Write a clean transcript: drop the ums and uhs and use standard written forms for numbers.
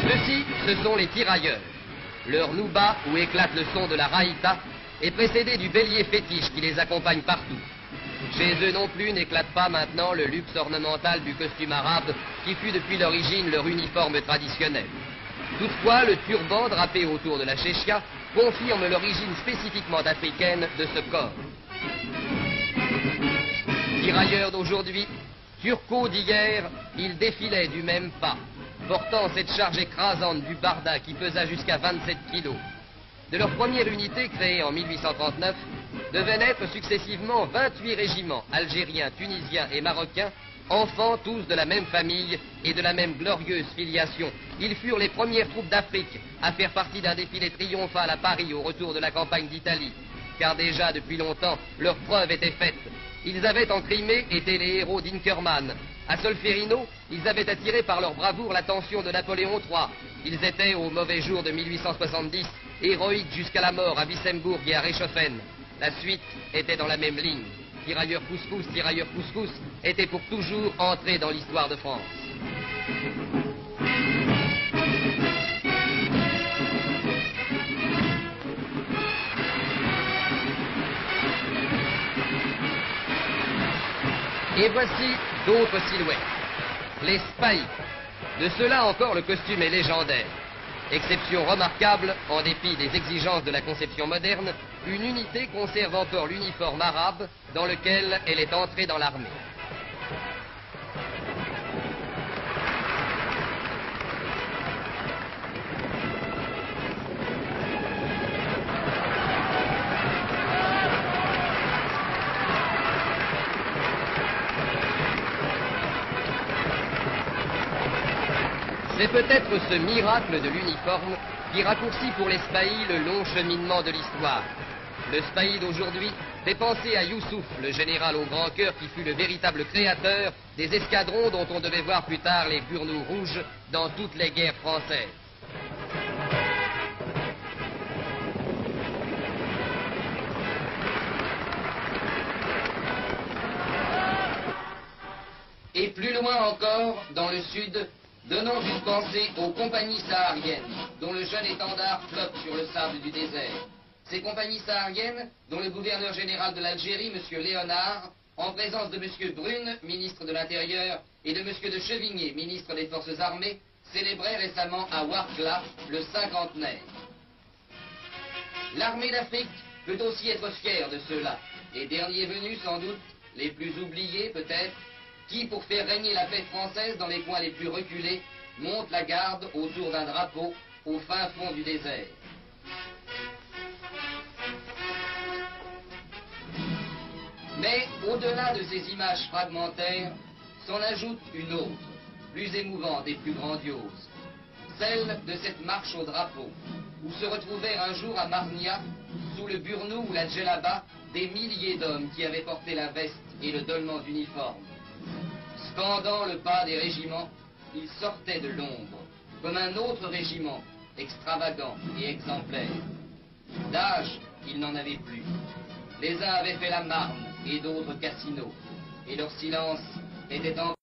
Ceux-ci, ce sont les tirailleurs. Leur nouba, où éclate le son de la raïta, est précédé du bélier fétiche qui les accompagne partout. Chez eux non plus n'éclate pas maintenant le luxe ornemental du costume arabe qui fut depuis l'origine leur uniforme traditionnel. Toutefois, le turban drapé autour de la chéchia confirme l'origine spécifiquement africaine de ce corps. Tirailleurs d'aujourd'hui, turcos d'hier, ils défilaient du même pas, portant cette charge écrasante du barda qui pesa jusqu'à 27 kilos. De leur première unité créée en 1839, devaient naître successivement 28 régiments algériens, tunisiens et marocains, enfants tous de la même famille et de la même glorieuse filiation. Ils furent les premières troupes d'Afrique à faire partie d'un défilé triomphal à Paris au retour de la campagne d'Italie, car déjà depuis longtemps, leur preuve était faite. Ils avaient en Crimée été les héros d'Inkerman. À Solferino, ils avaient attiré par leur bravoure l'attention de Napoléon III. Ils étaient, au mauvais jour de 1870, héroïques jusqu'à la mort à Wissembourg et à Reichshoffen. La suite était dans la même ligne. Tirailleurs couscous étaient pour toujours entrés dans l'histoire de France. Et voici d'autres silhouettes. Les Spahis. De ceux-là encore, le costume est légendaire. Exception remarquable, en dépit des exigences de la conception moderne, une unité conserve encore l'uniforme arabe dans lequel elle est entrée dans l'armée. C'est peut-être ce miracle de l'uniforme qui raccourcit pour les Spahis le long cheminement de l'histoire. Le Spahi d'aujourd'hui fait penser à Youssouf, le général au grand cœur qui fut le véritable créateur des escadrons dont on devait voir plus tard les burnous rouges dans toutes les guerres françaises. Et plus loin encore, dans le sud, donnons une pensée aux compagnies sahariennes, dont le jeune étendard flotte sur le sable du désert. Ces compagnies sahariennes, dont le gouverneur général de l'Algérie, M. Léonard, en présence de M. Brune, ministre de l'Intérieur, et de M. de Chevigné, ministre des Forces armées, célébraient récemment à Ouargla le cinquantenaire. L'armée d'Afrique peut aussi être fière de ceux-là, les derniers venus sans doute, les plus oubliés peut-être, qui, pour faire régner la paix française dans les coins les plus reculés, montent la garde autour d'un drapeau au fin fond du désert. Mais au-delà de ces images fragmentaires, s'en ajoute une autre, plus émouvante et plus grandiose, celle de cette marche au drapeau, où se retrouvèrent un jour à Marnia, sous le burnou ou la djellaba, des milliers d'hommes qui avaient porté la veste et le dolman d'uniforme. Scandant le pas des régiments, ils sortaient de l'ombre, comme un autre régiment, extravagant et exemplaire. D'âge, ils n'en avaient plus. Les uns avaient fait la Marne et d'autres Cassino, et leur silence était en